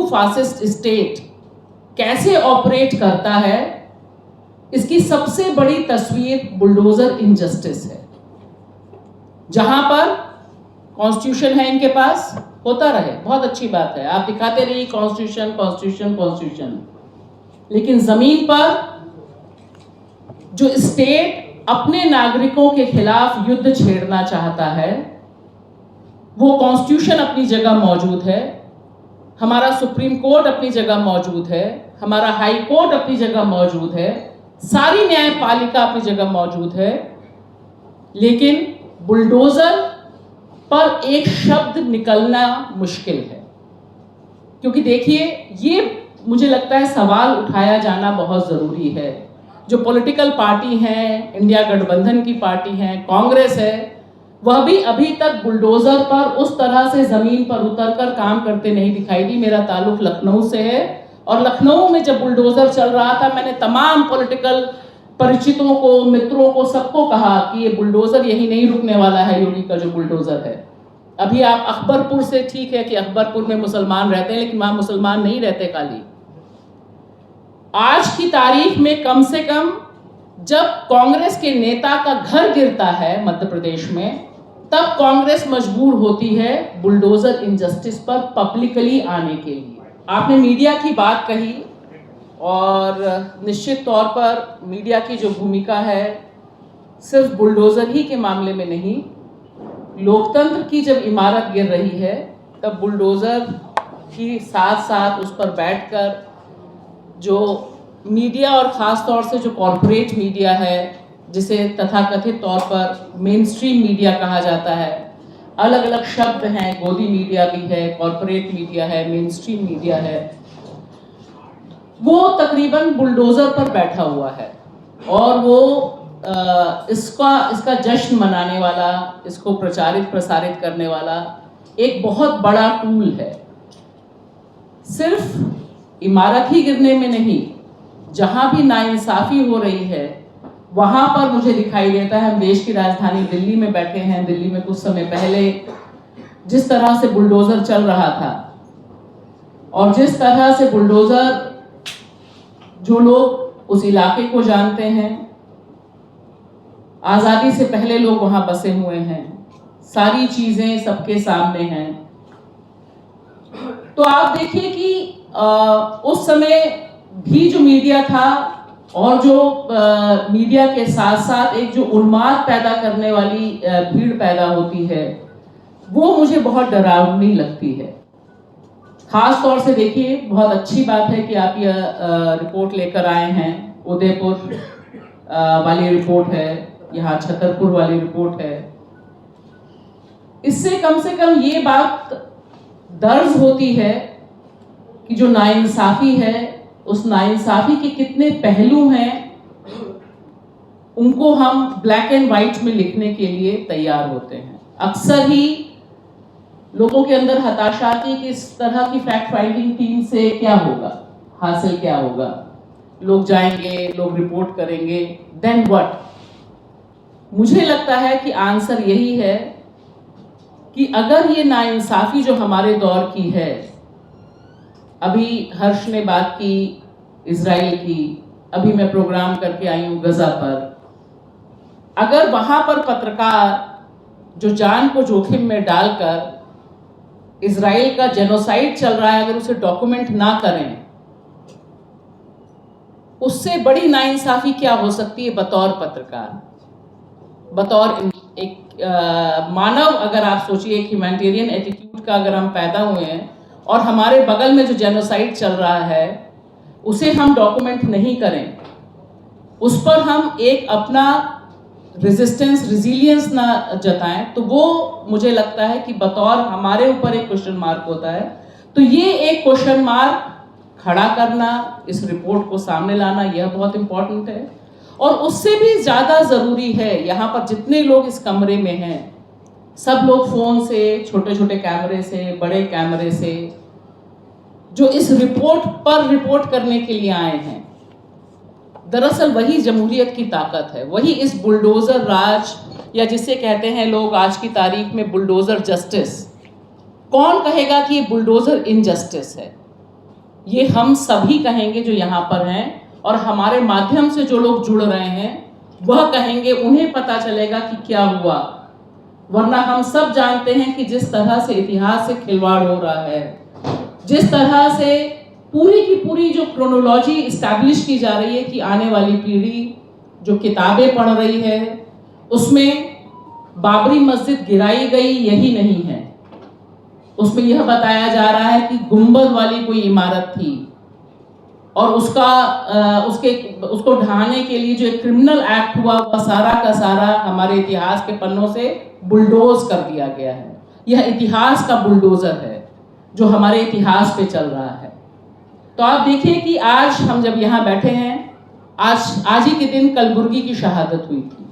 Fascist state कैसे operate करता है, इसकी सबसे बड़ी तस्वीर बुलडोजर इनजस्टिस है। जहां पर कॉन्स्टिट्यूशन है इनके पास, होता रहे, बहुत अच्छी बात है, आप दिखाते रहिए कॉन्स्टिट्यूशन कॉन्स्टिट्यूशन कॉन्स्टिट्यूशन, लेकिन जमीन पर जो स्टेट अपने नागरिकों के खिलाफ युद्ध छेड़ना चाहता है, वो कॉन्स्टिट्यूशन अपनी जगह मौजूद है, हमारा सुप्रीम कोर्ट अपनी जगह मौजूद है, हमारा हाई कोर्ट अपनी जगह मौजूद है, सारी न्यायपालिका अपनी जगह मौजूद है, लेकिन बुलडोजर पर एक शब्द निकलना मुश्किल है। क्योंकि देखिए, ये मुझे लगता है सवाल उठाया जाना बहुत ज़रूरी है। जो पॉलिटिकल पार्टी हैं, इंडिया गठबंधन की पार्टी हैं, कांग्रेस है, वह भी अभी तक बुलडोजर पर उस तरह से ज़मीन पर उतरकर काम करते नहीं दिखाई दी। मेरा ताल्लुक लखनऊ से है और लखनऊ में जब बुलडोजर चल रहा था, मैंने तमाम पॉलिटिकल परिचितों को, मित्रों को, सबको कहा कि ये बुलडोजर यही नहीं रुकने वाला है, योगी का जो बुलडोजर है। अभी आप अकबरपुर से, ठीक है कि अकबरपुर में मुसलमान रहते हैं, लेकिन वहां मुसलमान नहीं रहते खाली। आज की तारीख में कम से कम जब कांग्रेस के नेता का घर गिरता है मध्य प्रदेश में, तब कांग्रेस मजबूर होती है बुलडोजर इनजस्टिस पर पब्लिकली आने के लिए। आपने मीडिया की बात कही, और निश्चित तौर पर मीडिया की जो भूमिका है सिर्फ बुलडोजर ही के मामले में नहीं, लोकतंत्र की जब इमारत गिर रही है तब बुलडोजर की साथ साथ उस पर बैठकर जो मीडिया, और ख़ास तौर से जो कॉरपोरेट मीडिया है, जिसे तथाकथित तौर पर मेन स्ट्रीम मीडिया कहा जाता है, अलग अलग शब्द हैं, गोदी मीडिया भी है, कॉरपोरेट मीडिया है, मेन स्ट्रीम मीडिया है, वो तकरीबन बुलडोजर पर बैठा हुआ है। और वो इसका जश्न मनाने वाला, इसको प्रचारित प्रसारित करने वाला एक बहुत बड़ा टूल है। सिर्फ इमारत ही गिरने में नहीं, जहां भी नाइंसाफी हो रही है वहां पर मुझे दिखाई देता है। हम देश की राजधानी दिल्ली में बैठे हैं, दिल्ली में कुछ समय पहले जिस तरह से बुलडोजर चल रहा था, और जिस तरह से बुलडोजर, जो लोग उस इलाके को जानते हैं, आज़ादी से पहले लोग वहां बसे हुए हैं, सारी चीजें सबके सामने हैं, तो आप देखिए कि उस समय भी जो मीडिया था, और जो मीडिया के साथ साथ एक जो उन्माद पैदा करने वाली भीड़ पैदा होती है, वो मुझे बहुत डरावनी लगती है। खास तौर से देखिए, बहुत अच्छी बात है कि आप यह रिपोर्ट लेकर आए हैं। उदयपुर वाली रिपोर्ट है, यहाँ छतरपुर वाली रिपोर्ट है। इससे कम से कम ये बात दर्ज होती है कि जो नाइंसाफी है, उस नाइंसाफी के कितने पहलू हैं, उनको हम ब्लैक एंड व्हाइट में लिखने के लिए तैयार होते हैं। अक्सर ही लोगों के अंदर हताशा की कि इस तरह की फैक्ट फाइंडिंग टीम से क्या होगा, हासिल क्या होगा, लोग जाएंगे, लोग रिपोर्ट करेंगे, देन व्हाट। मुझे लगता है कि आंसर यही है कि अगर ये नाइंसाफी जो हमारे दौर की है, अभी हर्ष ने बात की इजराइल की, अभी मैं प्रोग्राम करके आई हूँ गजा पर, अगर वहां पर पत्रकार जो जान को जोखिम में डालकर इजराइल का जेनोसाइड चल रहा है, अगर उसे डॉक्यूमेंट ना करें, उससे बड़ी नाइंसाफी क्या हो सकती है बतौर पत्रकार, बतौर एक मानव। अगर आप सोचिए, एक ह्यूमैनिटेरियन एटीट्यूड का अगर हम पैदा हुए हैं और हमारे बगल में जो जेनोसाइड चल रहा है उसे हम डॉक्यूमेंट नहीं करें, उस पर हम एक अपना रेजिस्टेंस, रिजिलियंस ना जताएं, तो वो मुझे लगता है कि बतौर हमारे ऊपर एक क्वेश्चन मार्क होता है। तो ये एक क्वेश्चन मार्क खड़ा करना, इस रिपोर्ट को सामने लाना, यह बहुत इंपॉर्टेंट है। और उससे भी ज़्यादा ज़रूरी है, यहाँ पर जितने लोग इस कमरे में हैं, सब लोग फ़ोन से, छोटे छोटे कैमरे से, बड़े कैमरे से, जो इस रिपोर्ट पर रिपोर्ट करने के लिए आए हैं, दरअसल वही जमहूरियत की ताकत है, वही इस बुलडोज़र राज, या जिसे कहते हैं लोग आज की तारीख में बुलडोज़र जस्टिस। कौन कहेगा कि ये बुलडोज़र इनजस्टिस है? ये हम सभी कहेंगे जो यहाँ पर हैं, और हमारे माध्यम से जो लोग जुड़ रहे हैं वह कहेंगे, उन्हें पता चलेगा कि क्या हुआ। वरना हम सब जानते हैं कि जिस तरह से इतिहास से खिलवाड़ हो रहा है, जिस तरह से पूरी की पूरी जो क्रोनोलॉजी इस्टेब्लिश की जा रही है कि आने वाली पीढ़ी जो किताबें पढ़ रही है उसमें बाबरी मस्जिद गिराई गई यही नहीं है, उसमें यह बताया जा रहा है कि गुंबद वाली कोई इमारत थी और उसको ढहाने के लिए जो एक क्रिमिनल एक्ट हुआ वह सारा का सारा हमारे इतिहास के पन्नों से बुलडोज कर दिया गया है। यह इतिहास का बुलडोजर है जो हमारे इतिहास पे चल रहा है। तो आप देखिए कि आज हम जब यहाँ बैठे हैं, आज ही के दिन कलबुर्गी की शहादत हुई थी।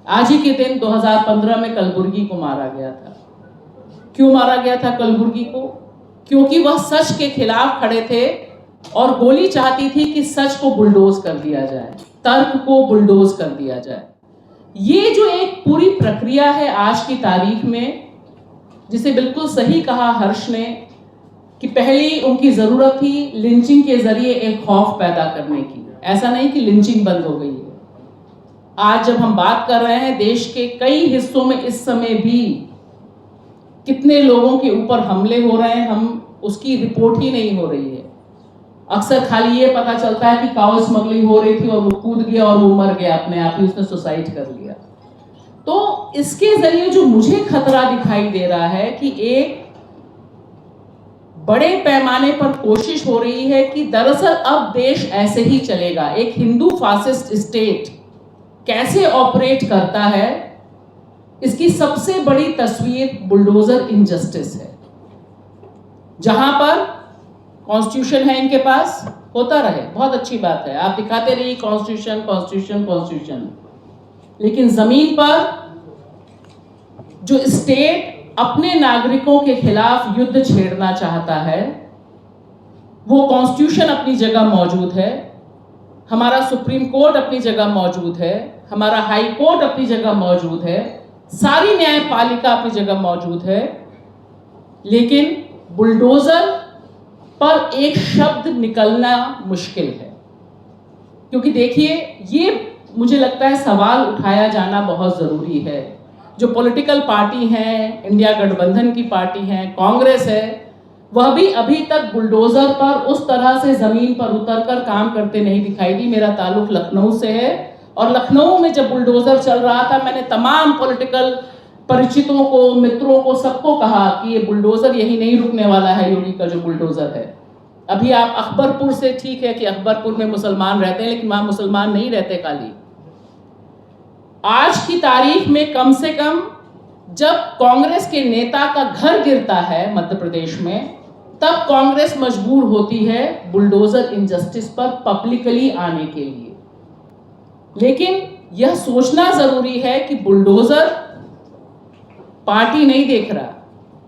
आज ही के दिन 2015 में कलबुर्गी को मारा गया था। क्यों मारा गया था कलबुर्गी को? क्योंकि वह सच के खिलाफ खड़े थे और गोली चाहती थी कि सच को बुलडोज कर दिया जाए, तर्क को बुलडोज कर दिया जाए। ये जो एक पूरी प्रक्रिया है आज की तारीख में, जिसे बिल्कुल सही कहा हर्ष ने कि पहली उनकी जरूरत थी लिंचिंग के जरिए एक खौफ पैदा करने की। ऐसा नहीं कि लिंचिंग बंद हो गई है। आज जब हम बात कर रहे हैं देश के कई हिस्सों में इस समय भी कितने लोगों के ऊपर हमले हो रहे हैं, हम उसकी रिपोर्ट ही नहीं हो रही है। अक्सर खाली ये पता चलता है कि काउ स्मगलिंग हो रही थी और वो कूद गया और वो मर गया, अपने आप ही उसने सुसाइड कर लिया। तो इसके जरिए जो मुझे खतरा दिखाई दे रहा है कि एक बड़े पैमाने पर कोशिश हो रही है कि दरअसल अब देश ऐसे ही चलेगा। एक हिंदू फासिस्ट स्टेट कैसे ऑपरेट करता है, इसकी सबसे बड़ी तस्वीर बुलडोजर इनजस्टिस है। जहां पर कॉन्स्टिट्यूशन है इनके पास, होता रहे, बहुत अच्छी बात है, आप दिखाते रहिए कॉन्स्टिट्यूशन कॉन्स्टिट्यूशन कॉन्स्टिट्यूशन, लेकिन जमीन पर जो स्टेट अपने नागरिकों के खिलाफ युद्ध छेड़ना चाहता है, वो कॉन्स्टिट्यूशन अपनी जगह मौजूद है, हमारा सुप्रीम कोर्ट अपनी जगह मौजूद है, हमारा हाई कोर्ट अपनी जगह मौजूद है, सारी न्यायपालिका अपनी जगह मौजूद है, लेकिन बुलडोजर पर एक शब्द निकलना मुश्किल है। क्योंकि देखिए, ये मुझे लगता है सवाल उठाया जाना बहुत जरूरी है। जो पॉलिटिकल पार्टी हैं, इंडिया गठबंधन की पार्टी है, कांग्रेस है, वह भी अभी तक बुलडोजर पर उस तरह से जमीन पर उतरकर काम करते नहीं दिखाई दी। मेरा ताल्लुक लखनऊ से है और लखनऊ में जब बुलडोजर चल रहा था, मैंने तमाम पॉलिटिकल परिचितों को, मित्रों को, सबको कहा कि ये बुलडोजर यही नहीं रुकने वाला है, योगी का जो बुलडोजर है। अभी आप अकबरपुर से, ठीक है कि अकबरपुर में मुसलमान रहते हैं, लेकिन वहां मुसलमान नहीं रहते खाली। आज की तारीख में कम से कम जब कांग्रेस के नेता का घर गिरता है मध्य प्रदेश में, तब कांग्रेस मजबूर होती है बुलडोजर इनजस्टिस पर पब्लिकली आने के लिए। लेकिन यह सोचना जरूरी है कि बुलडोजर पार्टी नहीं देख रहा,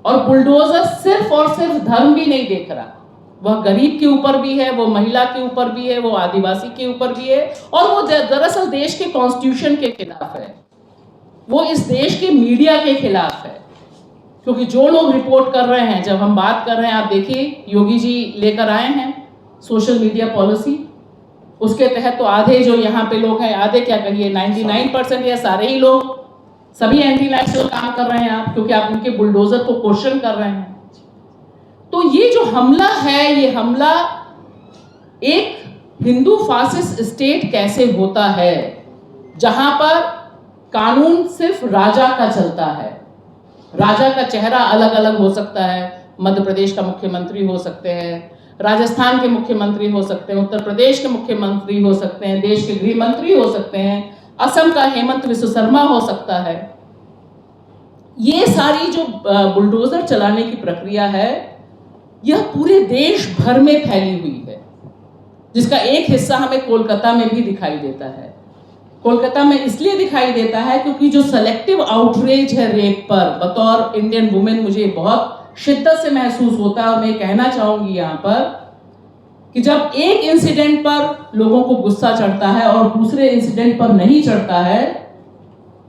और बुलडोजर सिर्फ और सिर्फ धर्म भी नहीं देख रहा, वह गरीब के ऊपर भी है, वो महिला के ऊपर भी है, वो आदिवासी के ऊपर भी है, और वो दरअसल देश के कॉन्स्टिट्यूशन के खिलाफ है, वो इस देश के मीडिया के खिलाफ है। क्योंकि जो लोग रिपोर्ट कर रहे हैं, जब हम बात कर रहे हैं, आप देखिए योगी जी लेकर आए हैं सोशल मीडिया पॉलिसी, उसके तहत तो आधे जो यहाँ पे लोग हैं, आधे क्या कहिए 99% या सारे ही लोग, सभी एंटी नेशनल काम कर रहे हैं आप, क्योंकि आप उनके बुलडोजर को क्वेश्चन कर रहे हैं। तो ये जो हमला है, ये हमला एक हिंदू फासिस्ट स्टेट कैसे होता है, जहां पर कानून सिर्फ राजा का चलता है। राजा का चेहरा अलग अलग हो सकता है, मध्य प्रदेश का मुख्यमंत्री हो सकते हैं, राजस्थान के मुख्यमंत्री हो सकते हैं, उत्तर प्रदेश के मुख्यमंत्री हो सकते हैं, देश के गृह मंत्री हो सकते हैं, असम का हेमंत विश्व शर्मा हो सकता है। ये सारी जो बुलडोजर चलाने की प्रक्रिया है, यह पूरे देश भर में फैली हुई है, जिसका एक हिस्सा हमें कोलकाता में भी दिखाई देता है। कोलकाता में इसलिए दिखाई देता है क्योंकि जो सेलेक्टिव आउटरीच है रेप पर, बतौर इंडियन वुमेन मुझे बहुत शिद्दत से महसूस होता है। और मैं कहना चाहूंगी यहाँ पर कि जब एक इंसिडेंट पर लोगों को गुस्सा चढ़ता है और दूसरे इंसिडेंट पर नहीं चढ़ता है,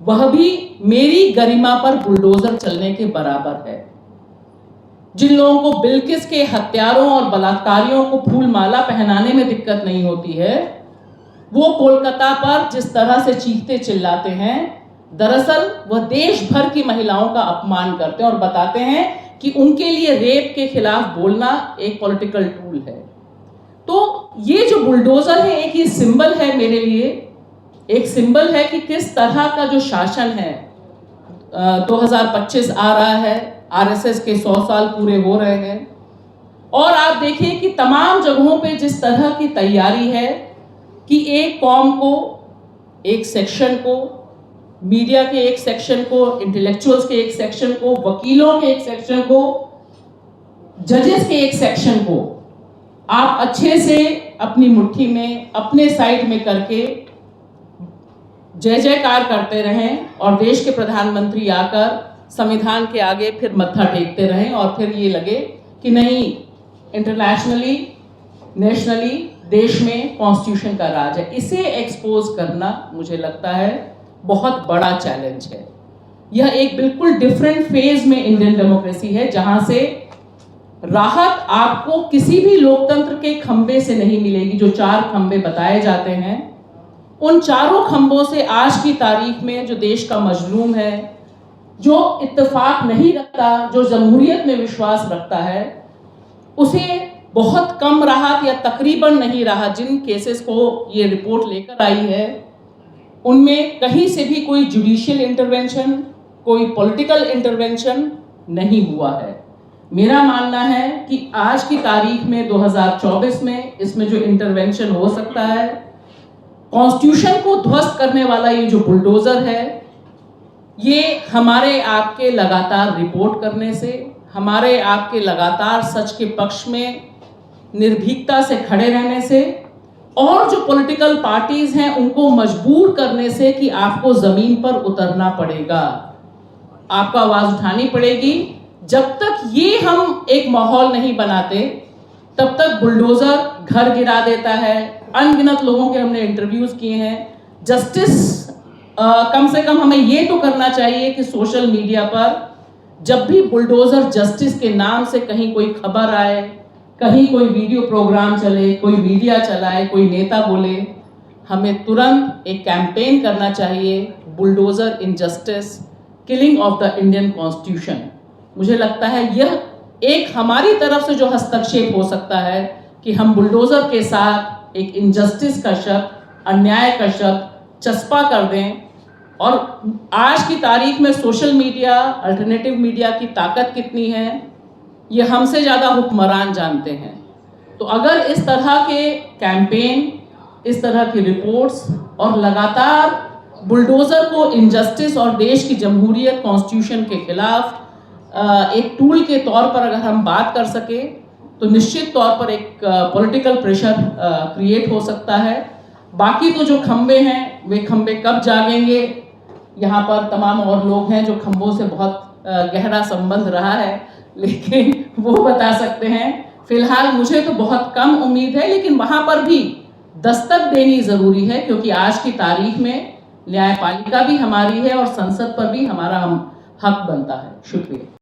वह भी मेरी गरिमा पर बुलडोजर चलने के बराबर है। जिन लोगों को बिल्किस के हत्यारों और बलात्कारियों को फूल माला पहनाने में दिक्कत नहीं होती है, वो कोलकाता पर जिस तरह से चीखते चिल्लाते हैं, दरअसल वह देश भर की महिलाओं का अपमान करते हैं और बताते हैं कि उनके लिए रेप के खिलाफ बोलना एक पॉलिटिकल टूल है। तो ये जो बुलडोजर है, एक ये सिंबल है मेरे लिए, एक सिंबल है कि किस तरह का जो शासन है, 2025 आ रहा है, आरएसएस के 100 साल पूरे हो रहे हैं, और आप देखिए कि तमाम जगहों पे जिस तरह की तैयारी है कि एक कौम को, एक सेक्शन को, मीडिया के एक सेक्शन को, इंटेलेक्चुअल्स के एक सेक्शन को, वकीलों के एक सेक्शन को, जजेस के एक सेक्शन को आप अच्छे से अपनी मुट्ठी में, अपने साइड में करके जय जयकार करते रहें और देश के प्रधानमंत्री आकर संविधान के आगे फिर मत्था टेकते रहें और फिर ये लगे कि नहीं, इंटरनेशनली, नेशनली देश में कॉन्स्टिट्यूशन का राज है। इसे एक्सपोज करना मुझे लगता है बहुत बड़ा चैलेंज है। यह एक बिल्कुल डिफरेंट फेज में इंडियन डेमोक्रेसी है, जहां से राहत आपको किसी भी लोकतंत्र के खंबे से नहीं मिलेगी। जो 4 खंबे बताए जाते हैं, उन चारों खंबों से आज की तारीख में जो देश का मजलूम है, जो इत्तेफाक नहीं रखता, जो जमहूरियत में विश्वास रखता है, उसे बहुत कम राहत या तकरीबन नहीं रहा। जिन केसेस को ये रिपोर्ट लेकर आई है, उनमें कहीं से भी कोई जुडिशियल इंटरवेंशन, कोई पॉलिटिकल इंटरवेंशन नहीं हुआ है। मेरा मानना है कि आज की तारीख में 2024 में इसमें जो इंटरवेंशन हो सकता है, कॉन्स्टिट्यूशन को ध्वस्त करने वाला ये जो बुलडोजर है, ये हमारे आपके लगातार रिपोर्ट करने से, हमारे आपके लगातार सच के पक्ष में निर्भीकता से खड़े रहने से, और जो पॉलिटिकल पार्टीज हैं उनको मजबूर करने से कि आपको जमीन पर उतरना पड़ेगा, आपको आवाज उठानी पड़ेगी। जब तक ये हम एक माहौल नहीं बनाते, तब तक बुलडोजर घर गिरा देता है। अनगिनत लोगों के हमने इंटरव्यूज किए हैं। जस्टिस कम से कम हमें ये तो करना चाहिए कि सोशल मीडिया पर जब भी बुलडोजर जस्टिस के नाम से कहीं कोई खबर आए, कहीं कोई वीडियो प्रोग्राम चले, कोई मीडिया चलाए, कोई नेता बोले, हमें तुरंत एक कैंपेन करना चाहिए, bulldozer injustice, killing of the Indian constitution. मुझे लगता है यह एक हमारी तरफ से जो हस्तक्षेप हो सकता है कि हम बुलडोजर के साथ एक इनजस्टिस का शब्द, अन्याय का शब्द चस्पा कर दें। और आज की तारीख में सोशल मीडिया, अल्टरनेटिव मीडिया की ताकत कितनी है, ये हमसे ज़्यादा हुक्मरान जानते हैं। तो अगर इस तरह के कैंपेन, इस तरह की रिपोर्ट्स और लगातार बुलडोजर को इनजस्टिस और देश की जमहूरियत, कॉन्स्टिट्यूशन के खिलाफ एक टूल के तौर पर अगर हम बात कर सके, तो निश्चित तौर पर एक पॉलिटिकल प्रेशर क्रिएट हो सकता है। बाकी तो जो खंबे हैं, वे खंबे कब जागेंगे, यहाँ पर तमाम और लोग हैं जो खंबों से बहुत गहरा संबंध रहा है, लेकिन वो बता सकते हैं। फिलहाल मुझे तो बहुत कम उम्मीद है, लेकिन वहाँ पर भी दस्तक देनी ज़रूरी है, क्योंकि आज की तारीख में न्यायपालिका भी हमारी है और संसद पर भी हमारा हक बनता है। शुक्रिया।